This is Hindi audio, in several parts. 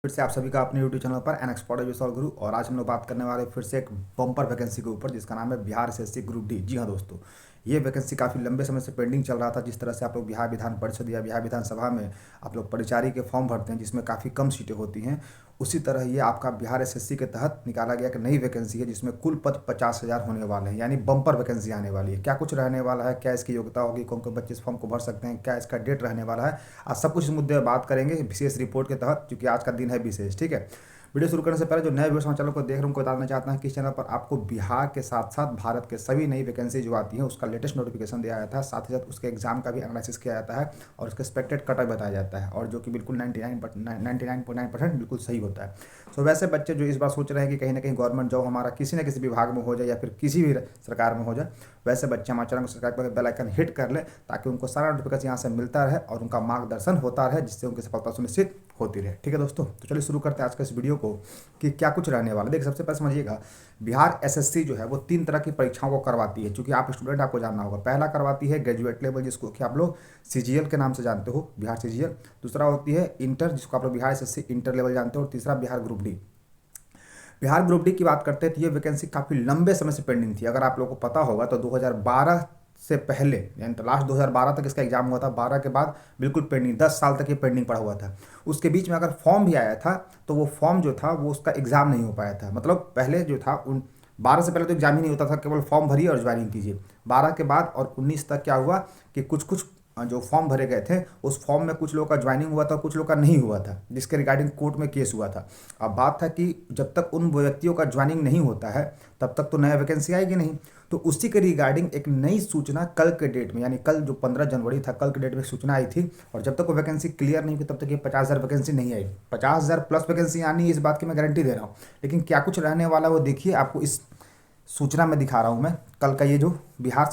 फिर से आप सभी का अपने यूट्यूब चैनल पर एन एक्सपर्ट विशाल गुरु। और आज हम लोग बात करने वाले फिर से एक बम्पर वैकेंसी के ऊपर जिसका नाम है बिहार एसएससी ग्रुप डी। जी हाँ दोस्तों, ये वैकेंसी काफ़ी लंबे समय से पेंडिंग चल रहा था। जिस तरह से आप लोग बिहार विधान परिषद या बिहार विधानसभा में आप लोग परिचारी के फॉर्म भरते हैं जिसमें काफ़ी कम सीटें होती हैं, उसी तरह ये आपका बिहार एसएससी के तहत निकाला गया एक नई वैकेंसी है जिसमें कुल पद 50,000 होने वाले हैं, यानी बम्पर वैकेंसी आने वाली है। क्या कुछ रहने वाला है, क्या इसकी योग्यता होगी, कौन कौन बच्चे इस फॉर्म को भर सकते हैं, क्या इसका डेट रहने वाला है, आज सब कुछ इस मुद्दे पर बात करेंगे विशेष रिपोर्ट के तहत, क्योंकि आज का दिन है विशेष। ठीक है, वीडियो शुरू करने से पहले जो नए व्यूअर्स हमारे चैनल को देख रहे हैं उनको बताना चाहता हूं कि इस चैनल पर आपको बिहार के साथ साथ भारत के सभी नई वैकेंसी जो आती हैं उसका लेटेस्ट नोटिफिकेशन दिया जाता है, साथ ही साथ उसके एग्जाम का भी एनालिसिस किया जाता है और उसका एक्सपेक्टेड कट ऑफ बताया जाता है, और जो कि बिल्कुल 99.9% बिल्कुल सही होता है। सो वैसे बच्चे जो इस बार सोच रहे हैं कि कहीं ना कहीं गवर्नमेंट जॉब हमारा किसी न किसी विभाग में हो जाए या फिर किसी भी सरकार में हो जाए, वैसे बच्चे हमारे चैनल को सब्सक्राइब करके बेल आइकन हिट कर ले ताकि उनको सारा नोटिफिकेशन यहाँ से मिलता रहे और उनका मार्गदर्शन होता रहे, जिससे उनकी सफलता सुनिश्चित होती रहे। ठीक है दोस्तों, तो चलिए शुरू करते हैं आज के इस वीडियो को कि क्या कुछ रहने वाला है। देखिए, सबसे पहले समझिएगा, बिहार एसएससी जो है वो 3 तरह की परीक्षाओं को करवाती है। चूंकि आप स्टूडेंट, आपको जानना होगा। पहला करवाती है ग्रेजुएट लेवल, जिसको कि आप लोग सीजीएल के नाम से जानते हो, बिहार सीजीएल। दूसरा होती है इंटर, जिसको आप लोग बिहार एसएससी इंटर लेवल जानते हो। और तीसरा Bihar group D. Bihar group D की बात करते हैं तो ये वैकेंसी काफ़ी लंबे समय से पेंडिंग थी। अगर आप लोगों को पता होगा तो 2012 से पहले, यानी तो लास्ट 2012 तक इसका एग्जाम हुआ था। 12 के बाद बिल्कुल पेंडिंग, 10 साल तक ये पेंडिंग पड़ा हुआ था। उसके बीच में अगर फॉर्म भी आया था तो वो फॉर्म जो था वो उसका एग्जाम नहीं हो पाया था। मतलब पहले जो था उन 12 से पहले तो एग्जाम ही नहीं होता था, केवल फॉर्म भरिए और ज्वाइनिंग कीजिए। 12 के बाद और 19 तक क्या हुआ कि कुछ कुछ जो फॉर्म भरे गए थे उस फॉर्म में कुछ लोगों का ज्वाइनिंग हुआ था, कुछ लोगों का नहीं हुआ था, जिसके रिगार्डिंग कोर्ट में केस हुआ था। अब बात था कि जब तक उन व्यक्तियों का ज्वाइनिंग नहीं होता है तब तक तो नया वैकेंसी आएगी नहीं। तो उसी के रिगार्डिंग एक नई सूचना कल के डेट में, यानी कल जो 15 जनवरी था, कल के डेट में सूचना आई थी। और जब तक वो वैकेंसी क्लियर नहीं हुई तब तक ये 50,000 वैकेंसी नहीं आई। 50,000 प्लस वैकेंसी आनी है, इस बात की मैं गारंटी दे रहा हूँ। लेकिन क्या कुछ रहने वाला वो देखिए, आपको इस सूचना में दिखा रहा हूँ मैं। कल का ये जो बिहार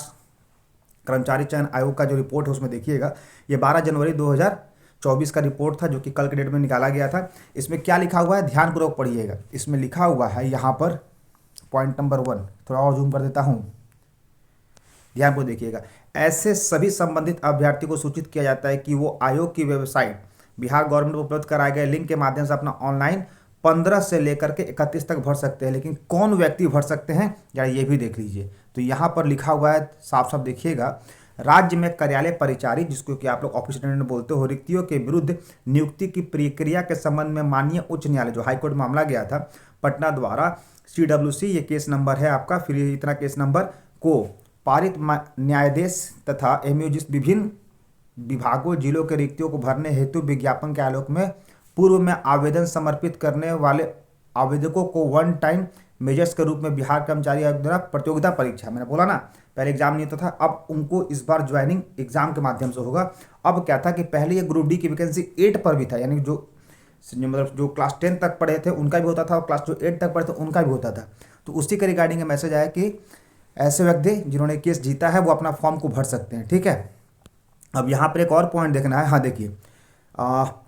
कर्मचारी चयन आयोग का जो रिपोर्ट है उसमें देखिएगा, ये 12 जनवरी 2024 का रिपोर्ट था जो कि कल के डेट में निकाला गया था। इसमें क्या लिखा हुआ है, ध्यानपूर्वक पढ़िएगा। इसमें लिखा हुआ है यहाँ पर पॉइंट नंबर 1, थोड़ा और जूम कर देता हूँ, ध्यानपूर्वक देखिएगा। ऐसे सभी संबंधित अभ्यर्थी को सूचित किया जाता है कि वो आयोग की वेबसाइट बिहार गवर्नमेंट को उपलब्ध कराए गए लिंक के माध्यम से अपना ऑनलाइन 15 से लेकर के 31 तक भर सकते हैं। लेकिन कौन व्यक्ति भर सकते हैं या ये भी देख लीजिए। तो यहाँ पर लिखा हुआ है, साफ साफ देखिएगा, राज्य में कार्यालय परिचारी, जिसको कि आप लोग ऑफिस अटेंडेंट बोलते हो, रिक्तियों के विरुद्ध नियुक्ति की प्रक्रिया के संबंध में माननीय उच्च न्यायालय, जो हाईकोर्ट मामला गया था पटना द्वारा, CWC, ये केस नंबर है आपका, फिर इतना केस नंबर को पारित न्यायाधीश तथा जिस विभिन्न विभागों जिलों के रिक्तियों को भरने हेतु विज्ञापन के आलोक में पूर्व में आवेदन समर्पित करने वाले आवेदकों को वन टाइम मेजर्स के रूप में बिहार कर्मचारी आयोग द्वारा प्रतियोगिता परीक्षा, मैंने बोला ना पहले एग्जाम नहीं होता था, अब उनको इस बार ज्वाइनिंग एग्जाम के माध्यम से होगा। अब क्या था कि पहले ये ग्रुप डी की वैकेंसी 8 पर भी था, यानी जो मतलब जो क्लास 10 तक पढ़े थे उनका भी होता था और क्लास जो 8 तक पढ़े थे उनका भी होता था। तो उसी के रिगार्डिंग मैसेज आया कि ऐसे व्यक्ति जिन्होंने केस जीता है वो अपना फॉर्म को भर सकते हैं। ठीक है, अब यहाँ पर एक और पॉइंट देखना है। हाँ देखिए,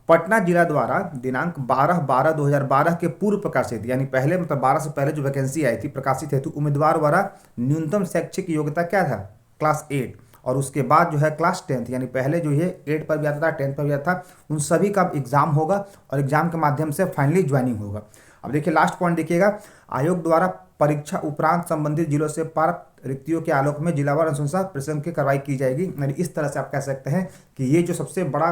पटना जिला द्वारा दिनांक 12/12/2012 के पूर्व प्रकाशित, यानी पहले मतलब 12 से पहले जो वैकेंसी आई थी प्रकाशित हेतु उम्मीदवार द्वारा न्यूनतम शैक्षिक योग्यता क्या था, क्लास 8, और उसके बाद जो है क्लास 10, यानी पहले जो है 8 पर भी आता था, 10 पर भी आता था, उन सभी का एग्जाम होगा और एग्जाम के माध्यम से फाइनली ज्वाइनिंग होगा। अब देखिए लास्ट पॉइंट देखिएगा, आयोग द्वारा परीक्षा उपरांत संबंधित जिलों से प्राप्त रिक्तियों के आलोक में जिलावार अनुशंसा प्रश्न की कार्रवाई की जाएगी। यानी इस तरह से आप कह सकते हैं कि ये जो सबसे बड़ा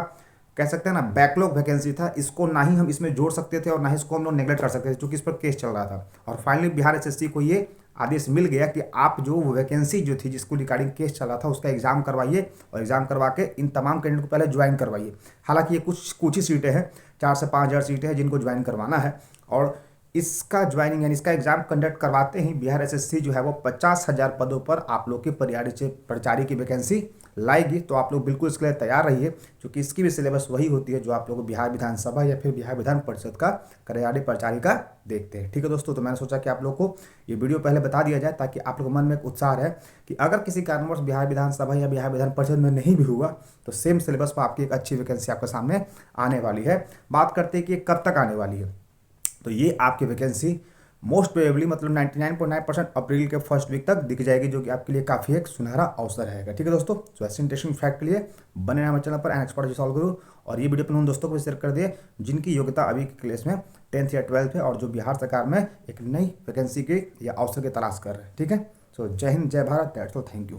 कह सकते हैं ना बैकलॉग वैकेंसी था, इसको ना ही हम इसमें जोड़ सकते थे और ना ही इसको हम लोग नेगलेक्ट कर सकते थे, क्योंकि इस पर केस चल रहा था। और फाइनली बिहार एसएससी को ये आदेश मिल गया कि आप जो वैकेंसी जो थी जिसको रिगार्डिंग केस चल रहा था उसका एग्जाम करवाइए और एग्जाम करवा के इन तमाम कैंडिडेट को पहले ज्वाइन करवाइए। हालांकि ये कुछ ही सीटें हैं, 4 से 5 हज़ार सीटें हैं जिनको ज्वाइन करवाना है। और इसका ज्वाइनिंग यानी इसका एग्जाम कंडक्ट करवाते ही बिहार एसएससी जो है वो 50,000 पदों पर आप लोग की परिचारी की वैकेंसी लाएगी। तो आप लोग बिल्कुल इसके लिए तैयार रहिए, क्योंकि इसकी भी सिलेबस वही होती है जो आप लोग बिहार विधानसभा या फिर बिहार विधान परिषद का कार्यालय परिचारी का देखते हैं। ठीक है दोस्तों, तो मैंने सोचा कि आप लोग को ये वीडियो पहले बता दिया जाए ताकि आप लोग मन में एक उत्साह रहे कि अगर किसी कारणवश बिहार विधानसभा या बिहार विधान परिषद में नहीं भी हुआ तो सेम सिलेबस पर आपकी एक अच्छी वैकेंसी आपके सामने आने वाली है। बात करते हैं कि कब तक आने वाली है, तो ये आपकी वैकेंसी मोस्ट प्रोबेबली मतलब 99.9% अप्रैल के फर्स्ट वीक तक दिख जाएगी, जो कि आपके लिए काफ़ी एक सुनहरा अवसर रहेगा। ठीक है दोस्तों, तो ऐसे इंटरेस्टिंग फैक्ट के लिए बने हमारे चैनल पर एन एक्सपर्ट सॉल्व गुरु और ये वीडियो अपने उन दोस्तों को शेयर कर दिए जिनकी योग्यता अभी के क्लास में 10th या 12th है और जो बिहार सरकार में एक नई वैकेंसी की या अवसर की तलाश कर रहे हैं। ठीक है, सो जय हिंद, जय Bharat, that's all, thank you.